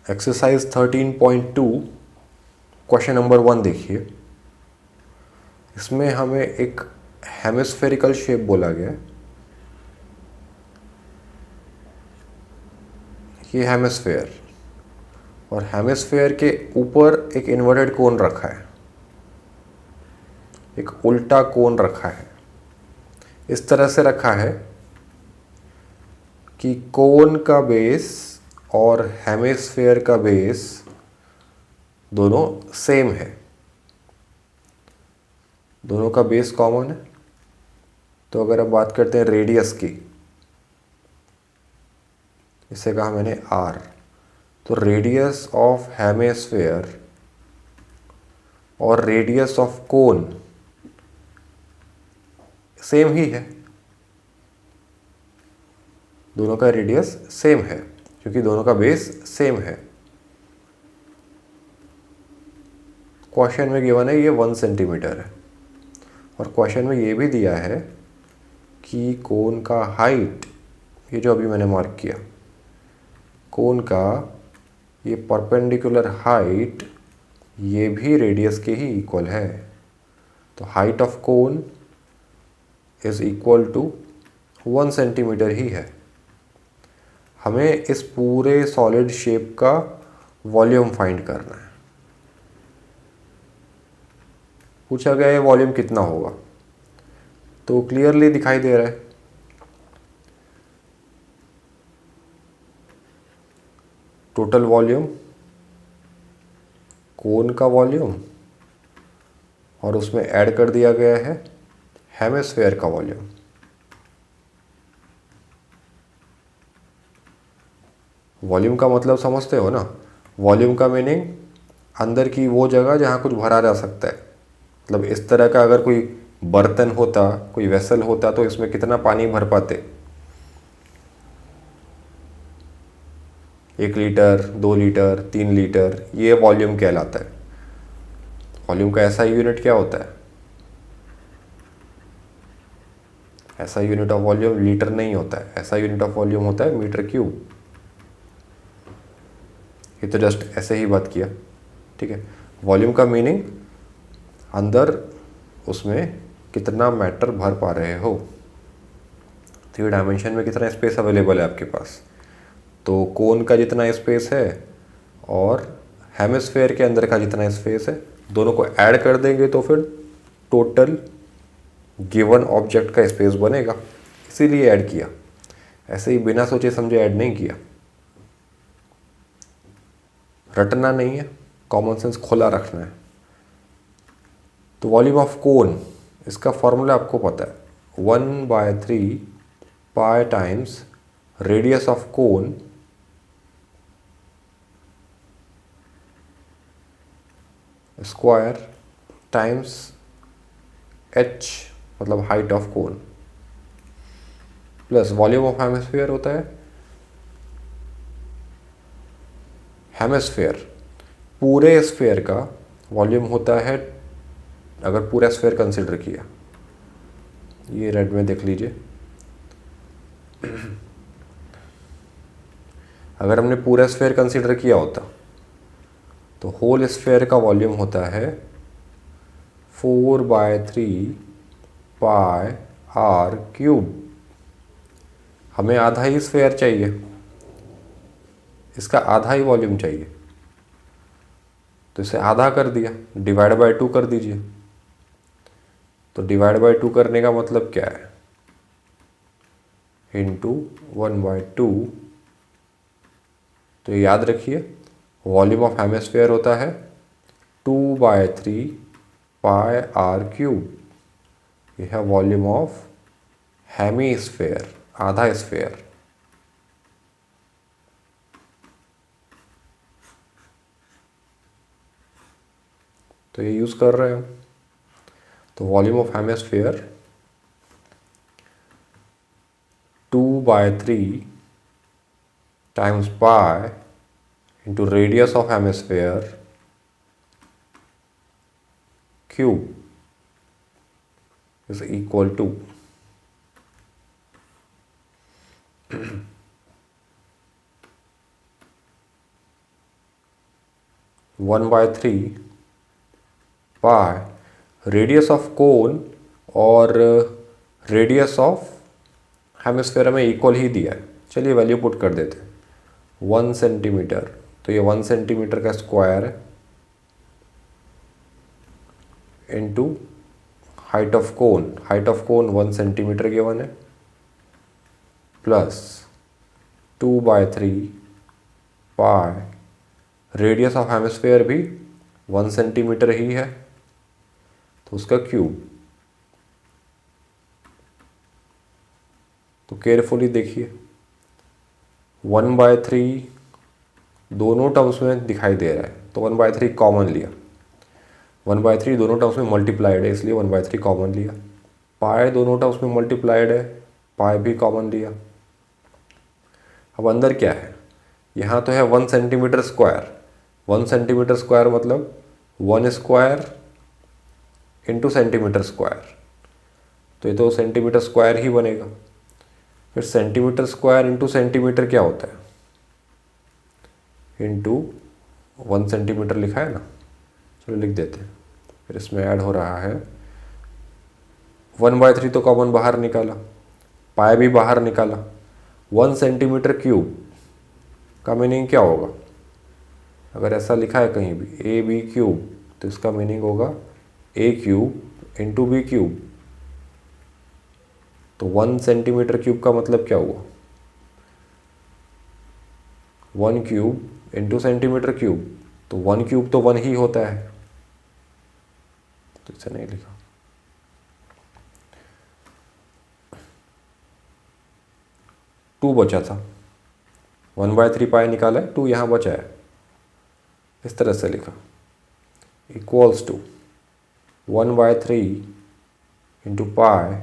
Exercise 13.2 question number 1 देखिए। इसमें हमें एक हेमिस्फेरिकल शेप बोला गया है। ये हेमिस्फेयर और हेमिस्फेयर के ऊपर एक इन्वर्टेड कोन रखा है, एक उल्टा कोन रखा है। इस तरह से रखा है कि कोन का बेस और हेमिस्फेयर का बेस दोनों सेम है, दोनों का बेस कॉमन है। तो अगर अब बात करते हैं रेडियस की, इसे कहा मैंने आर, तो रेडियस ऑफ हेमिस्फेयर और रेडियस ऑफ कोन सेम ही है, दोनों का रेडियस सेम है क्योंकि दोनों का बेस सेम है। क्वेश्चन में गिवन है ये 1 सेंटीमीटर है और क्वेश्चन में ये भी दिया है कि कोन का हाइट, ये जो अभी मैंने मार्क किया, कोन का ये परपेंडिकुलर हाइट ये भी रेडियस के ही इक्वल है। तो height of cone is equal to 1 centimetre ही है। हमें इस पूरे सॉलिड शेप का वॉल्यूम फाइंड करना है। पूछा गया है वॉल्यूम कितना होगा, तो क्लियरली दिखाई दे रहा है। टोटल वॉल्यूम, कोन का वॉल्यूम और उसमें ऐड कर दिया गया है हेमिस्फेयर का वॉल्यूम। वॉल्यूम का मतलब समझते हो ना? वॉल्यूम का मीनिंग अंदर की वो जगह जहाँ कुछ भरा जा सकता है। मतलब इस तरह का अगर कोई बर्तन होता, कोई वेसल होता, तो इसमें कितना पानी भर पाते? 1 लीटर, 2 लीटर, 3 लीटर, ये वॉल्यूम कहलाता है। वॉल्यूम का ऐसा यूनिट क्या होता है? ऐसा यूनिट ऑफ वॉल्यूम लीटर नहीं होता है, ऐसा यूनिट ऑफ वॉल्यूम होता है मीटर क्यूब। ये तो जस्ट ऐसे ही बात किया, ठीक है। वॉल्यूम का मीनिंग अंदर उसमें कितना मैटर भर पा रहे हो, 3 डायमेंशन में कितना स्पेस अवेलेबल है आपके पास। तो कोन का जितना स्पेस है और हेमिस्फेयर के अंदर का जितना स्पेस है, दोनों को ऐड कर देंगे तो फिर टोटल गिवन ऑब्जेक्ट का स्पेस बनेगा। इसीलिए ऐड किया, ऐसे ही बिना सोचे समझे ऐड नहीं किया। रटना नहीं है, कॉमन सेंस खुला रखना है। तो वॉल्यूम ऑफ कोन, इसका फॉर्मूला आपको पता है, 1/3 पाई times radius of cone square times h, मतलब height of cone, plus volume of hemisphere होता है। हेमिस्फीयर, पूरे स्फीयर का वॉल्यूम होता है, अगर पूरा स्फीयर कंसिडर किया, ये रेड में देख लीजिए, अगर हमने पूरा स्फीयर कंसिडर किया होता तो होल स्फीयर का वॉल्यूम होता है 4/3 पाई आर क्यूब। हमें आधा ही स्फीयर चाहिए, इसका आधा ही वॉल्यूम चाहिए, तो इसे आधा कर दिया, डिवाइड बाय 2 कर दीजिए। तो डिवाइड बाय 2 करने का मतलब क्या है? इंटू 1/2। तो ये याद रखिए, वॉल्यूम ऑफ हेमिस्फीयर होता है 2/3 पाई आर क्यूब। यह है वॉल्यूम ऑफ हेमिस्फीयर, आधा स्फीयर। तो ये यूज़ कर रहे हैं। तो volume of hemisphere 2/3 times pi into radius of hemisphere cube is equal to 1/3 pi radius of cone और रेडियस ऑफ हेमिस्फेयर में इक्वल ही दिया है। चलिए वैल्यू पुट कर देते हैं। 1 सेंटीमीटर, तो ये 1 सेंटीमीटर का स्क्वायर है into height of cone. Height of cone 1 centimetre given है, plus 2/3 pi radius of hemisphere भी 1 सेंटीमीटर ही है, तो उसका क्यूब। तो केयरफुली देखिए, 1/3 दोनों टर्म्स में दिखाई दे रहा है, तो 1/3 कॉमन लिया। 1/3 दोनों टर्म्स में मल्टीप्लाइड है, इसलिए 1/3 कॉमन लिया। पाई दोनों टर्म्स में मल्टीप्लाइड है, पाई भी कॉमन लिया। अब अंदर क्या है, यहाँ तो है 1 सेंटीमीटर स्क्वायर। 1 सेंटीमीटर स्क्वायर मतलब 1 स्क्वायर इंटू सेंटीमीटर स्क्वायर, तो ये तो सेंटीमीटर स्क्वायर ही बनेगा। फिर सेंटीमीटर स्क्वायर इंटू सेंटीमीटर क्या होता है, इंटू 1 सेंटीमीटर लिखा है ना, चलो लिख देते हैं। फिर इसमें ऐड हो रहा है 1/3 तो कॉमन बाहर निकाला, पाई भी बाहर निकाला। 1 सेंटीमीटर क्यूब का मीनिंग क्या होगा, अगर ऐसा लिखा है कहीं भी ए बी क्यूब, तो इसका मीनिंग होगा ए क्यूब इंटू बी क्यूब। तो 1 सेंटीमीटर क्यूब का मतलब क्या हुआ, 1 क्यूब इंटू सेंटीमीटर क्यूब, तो 1 क्यूब तो 1 ही होता है, तो इसे नहीं लिखा। टू बचा था, 1/3 पाई निकाला है, 2 यहाँ बचा है, इस तरह से लिखा, इक्वल्स टू 1/3 इंटू पाई।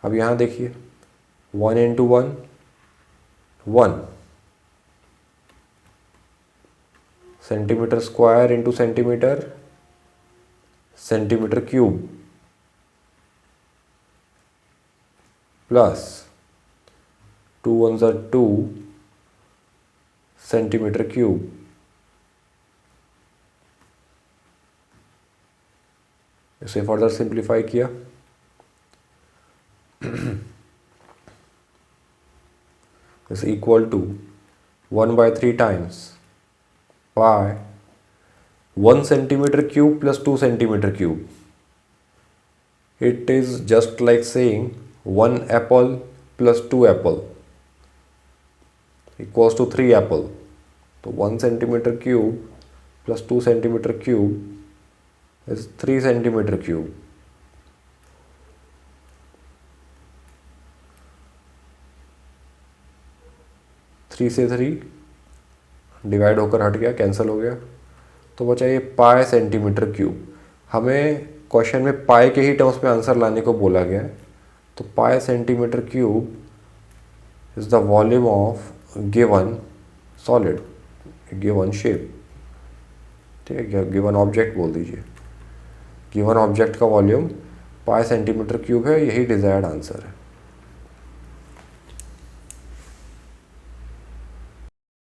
अब यहाँ देखिए 1 into 1 1 centimetre square into centimetre centimetre cube plus 2 1 ज़ा 2 सेंटीमीटर क्यूब। इसे फर्दर सिंप्लीफाई किया, is equal to 1/3 times pi 1 centimetre cube plus 2 centimetre cube. It is just like saying 1 apple plus 2 apple equals to 3 apple. तो 1 centimetre cube plus 2 centimetre cube is 3 centimetre cube. Three से 3 divide होकर हट गया, cancel हो गया, तो बचा ये पाई सेंटीमीटर क्यूब। हमें क्वेश्चन में पाई के ही टर्म्स में आंसर लाने को बोला गया है, तो पाई centimetre cube is the volume of given solid, given shape, ठीक है, गिवन ऑब्जेक्ट बोल दीजिए। गिवन ऑब्जेक्ट का वॉल्यूम पाई सेंटीमीटर क्यूब है, यही डिजायर्ड आंसर है।